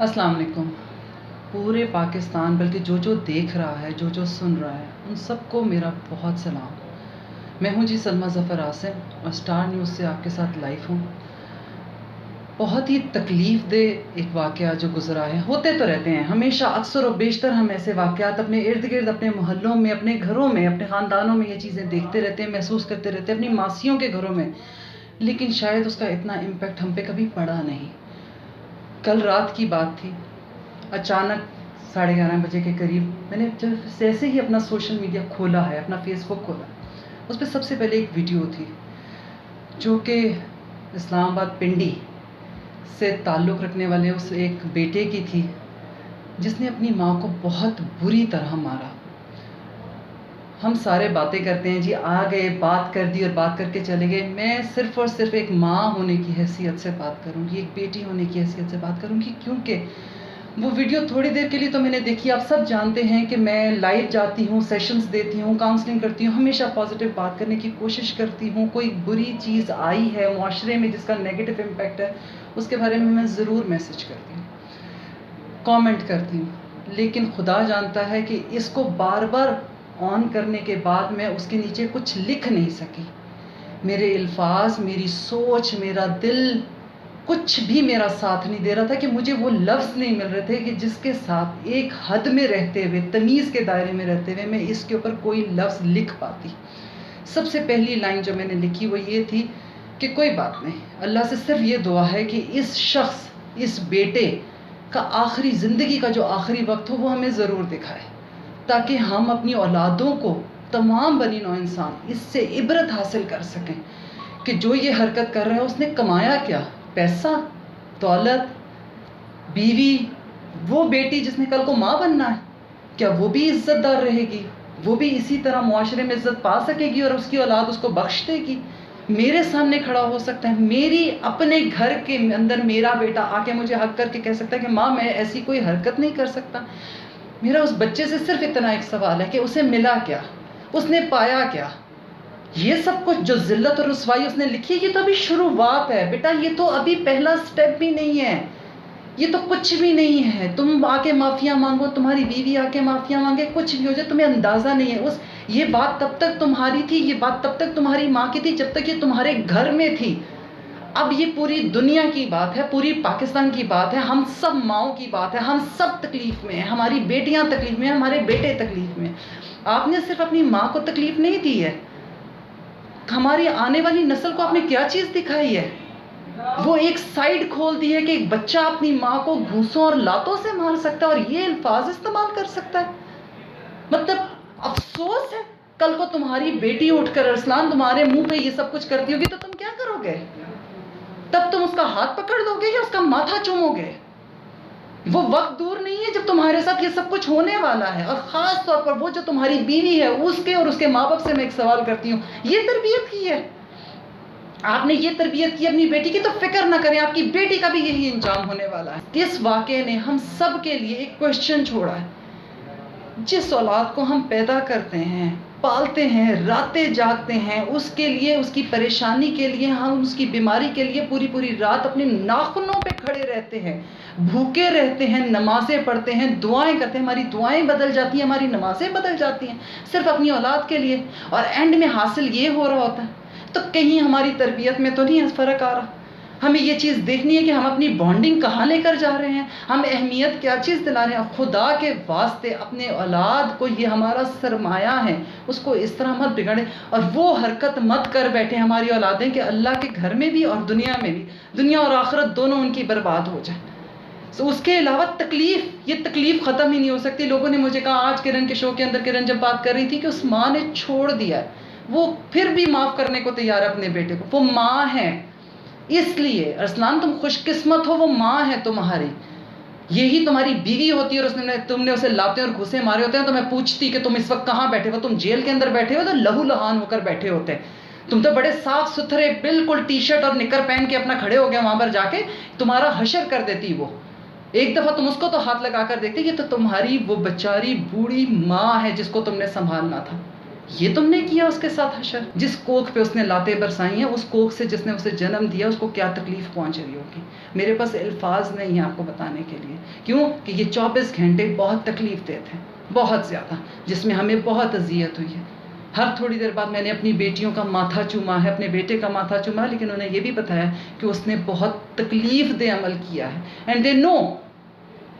अस्सलाम वालेकुम। पूरे पाकिस्तान बल्कि जो देख रहा है, जो सुन रहा है, उन सबको मेरा बहुत सलाम। मैं हूँ जी सलमा ज़फ़र आसिम और स्टार न्यूज़ से आपके साथ लाइव हूँ। बहुत ही तकलीफ़ दे एक वाक़या जो गुज़रा है, होते तो रहते हैं हमेशा, अक्सर और बेशतर हम ऐसे वाक़यात अपने इर्द-गिर्द, अपने मोहल्लों में, अपने घरों में, अपने ख़ानदानों में ये चीज़ें देखते रहते हैं, महसूस करते रहते हैं, अपनी मासियों के घरों में। लेकिन शायद उसका इतना इम्पैक्ट हम पे कभी पड़ा नहीं। कल रात की बात थी, अचानक 11:30 बजे के करीब मैंने जब जैसे ही अपना सोशल मीडिया खोला है, अपना फेसबुक खोला, उस पे सबसे पहले एक वीडियो थी जो कि इस्लामाबाद पिंडी से ताल्लुक़ रखने वाले उस एक बेटे की थी जिसने अपनी माँ को बहुत बुरी तरह मारा। हम सारे बातें करते हैं जी, आ गए, बात कर दी और बात करके चले गए। मैं सिर्फ़ और सिर्फ़ एक माँ होने की हैसियत से बात करूँगी, एक बेटी होने की हैसियत से बात करूँगी, क्योंकि वो वीडियो थोड़ी देर के लिए तो मैंने देखी। आप सब जानते हैं कि मैं लाइव जाती हूँ, सेशंस देती हूँ, काउंसलिंग करती हूँ, हमेशा पॉजिटिव बात करने की कोशिश करती हूँ। कोई बुरी चीज़ आई है मुआशरे में जिसका नेगेटिव इम्पैक्ट है, उसके बारे में मैं ज़रूर मैसेज करती हूँ, कमेंट करती हूँ। लेकिन खुदा जानता है कि इसको बार-बार ऑन करने के बाद मैं उसके नीचे कुछ लिख नहीं सकी। मेरे अल्फाज़, मेरी सोच, मेरा दिल, कुछ भी मेरा साथ नहीं दे रहा था कि मुझे वो लफ्ज़ नहीं मिल रहे थे कि जिसके साथ एक हद में रहते हुए, तमीज़ के दायरे में रहते हुए मैं इसके ऊपर कोई लफ्ज़ लिख पाती। सबसे पहली लाइन जो मैंने लिखी वो ये थी कि कोई बात नहीं, अल्लाह से सिर्फ़ ये दुआ है कि इस शख़्स, इस बेटे का आखिरी ज़िंदगी का जो आखिरी वक्त हो वो हमें ज़रूर दिखाए, ताकि हम अपनी औलादों को, तमाम बनी नौ इंसान इससे इबरत हासिल कर सकें कि जो ये हरकत कर रहा है उसने कमाया क्या? पैसा, दौलत, बीवी, वो बेटी जिसने कल को माँ बनना है, क्या वो भी इज़्ज़तदार रहेगी? वो भी इसी तरह मुआशरे में इज़्ज़त पा सकेगी और उसकी औलाद उसको बख्श देगी? मेरे सामने खड़ा हो सकता है, मेरी अपने घर के अंदर मेरा बेटा आके मुझे हक करके कह सकता है कि माँ मैं ऐसी कोई हरकत नहीं कर सकता। मेरा उस बच्चे से सिर्फ़ इतना एक सवाल है कि उसे मिला क्या? उसने पाया क्या? ये सब कुछ जो ज़िल्लत और रुसवाई उसने लिखी है, ये तो अभी शुरुआत है बेटा, ये तो अभी पहला स्टेप भी नहीं है, ये तो कुछ भी नहीं है। तुम आके माफ़िया मांगो, तुम्हारी बीवी आके माफ़िया मांगे, कुछ भी हो जाए, तुम्हें अंदाज़ा नहीं है। ये बात तब तक तुम्हारी थी, ये बात तब तक तुम्हारी माँ की थी जब तक ये तुम्हारे घर में थी। अब ये पूरी दुनिया की बात है, पूरी पाकिस्तान की बात है, हम सब माँओं की बात है, हम सब तकलीफ़ में हैं, हमारी बेटियाँ तकलीफ़ में हैं, हमारे बेटे तकलीफ़ में। आपने सिर्फ अपनी माँ को तकलीफ़ नहीं दी है, हमारी आने वाली नस्ल को आपने क्या चीज़ दिखाई है? वो एक साइड खोल दी है कि एक बच्चा अपनी माँ को घूंसों और लातों से मार सकता है और ये अल्फाज इस्तेमाल कर सकता है। मतलब अफसोस है, कल को तुम्हारी बेटी उठकर अरसलान तुम्हारे मुंह पे ये सब कुछ करती होगी तो तुम क्या करोगे? तब तुम उसका हाथ पकड़ लोगे या उसका माथा चूमोगे? वो वक्त दूर नहीं है जब तुम्हारे साथ ये सब कुछ होने वाला है। और ख़ास तौर पर वो जो तुम्हारी बीवी है, उसके और उसके माँ बाप से मैं एक सवाल करती हूँ, ये तरबियत की है? आपने ये तरबियत की अपनी बेटी की, तो फिक्र ना करें, आपकी बेटी का भी यही अंजाम होने वाला है। इस वाक़े ने हम सब के लिए एक क्वेश्चन छोड़ा है। जिस औलाद को हम पैदा करते हैं, पालते हैं, रातें जागते हैं, उसके लिए, उसकी परेशानी के लिए, हम उसकी बीमारी के लिए पूरी रात अपने नाखूनों पे खड़े रहते हैं, भूखे रहते हैं, नमाज़ें पढ़ते हैं, दुआएं करते हैं, हमारी दुआएं बदल जाती हैं, हमारी नमाज़ें बदल जाती हैं सिर्फ अपनी औलाद के लिए, और एंड में हासिल ये हो रहा होता है। तो कहीं हमारी तरबियत में तो नहीं फ़र्क आ रहा? हमें ये चीज़ देखनी है कि हम अपनी बॉन्डिंग कहाँ लेकर जा रहे हैं, हम अहमियत क्या चीज़ दिला रहे हैं। खुदा के वास्ते अपने औलाद को, ये हमारा सरमाया है, उसको इस तरह मत बिगाड़ें और वो हरकत मत कर बैठे हमारी औलादें कि अल्लाह के घर में भी और दुनिया में भी, दुनिया और आखिरत दोनों उनकी बर्बाद हो जाए। तो उसके अलावा तकलीफ़, ये तकलीफ़ ख़त्म ही नहीं हो सकती। लोगों ने मुझे कहा आज किरण के शो के अंदर, किरण जब बात कर रही थी कि उस माँ ने छोड़ दिया है, वो फिर भी माफ़ करने को तैयार है अपने बेटे को, वो माँ है। इसलिए अरसलान तुम खुशकिस्मत हो, वो माँ है तुम्हारी। यही तुम्हारी बीवी होती है और तुमने उसे लाते और घुसे मारे होते हैं तो मैं पूछती कि तुम इस वक्त कहाँ बैठे हो? तुम जेल के अंदर बैठे हो तो लहू लहान होकर बैठे होते। तुम तो बड़े साफ सुथरे बिल्कुल टी शर्ट और निकर पहन के अपना खड़े हो गए वहां पर जाके, तुम्हारा हशर कर देती वो। एक दफ़ा तुम उसको तो हाथ लगा कर देखते, ये तो तुम्हारी वो बेचारी बूढ़ी माँ है जिसको तुमने संभालना था। یہ تم نے کیا اس کے ساتھ حشر؟ جس کوکھ پہ اس نے لاتیں برسائی ہیں، اس کوکھ سے جس نے اسے جنم دیا، اس کو کیا تکلیف پہنچ رہی ہوگی؟ میرے پاس الفاظ نہیں ہیں آپ کو بتانے کے لیے. کیوں کہ یہ 24 گھنٹے بہت تکلیف دہ تھے، بہت زیادہ، جس میں ہمیں بہت اذیت ہوئی ہے. ہر تھوڑی دیر بعد میں نے اپنی بیٹیوں کا ماتھا چوما ہے، اپنے بیٹے کا ماتھا چوما ہے، لیکن انہیں یہ بھی بتایا کہ اس نے بہت تکلیف دہ عمل کیا ہے. اینڈ دے نو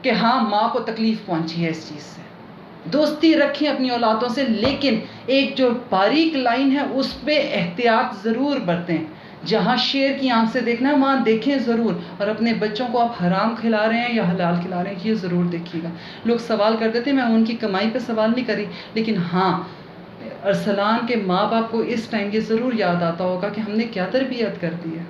کہ ہاں ماں کو تکلیف پہنچی ہے اس چیز سے. دوستی رکھیں اپنی اولادوں سے، لیکن ایک جو باریک لائن ہے اس پہ احتیاط ضرور برتیں. جہاں شیر کی آنکھ سے دیکھنا ہے وہاں دیکھیں ضرور، اور اپنے بچوں کو آپ حرام کھلا رہے ہیں یا حلال کھلا رہے ہیں یہ ضرور دیکھیے گا. لوگ سوال کرتے تھے، میں ان کی کمائی پہ سوال نہیں کری، لیکن ہاں ارسلان کے ماں باپ کو اس ٹائم یہ ضرور یاد آتا ہوگا کہ ہم نے کیا تربیت کر دی ہے.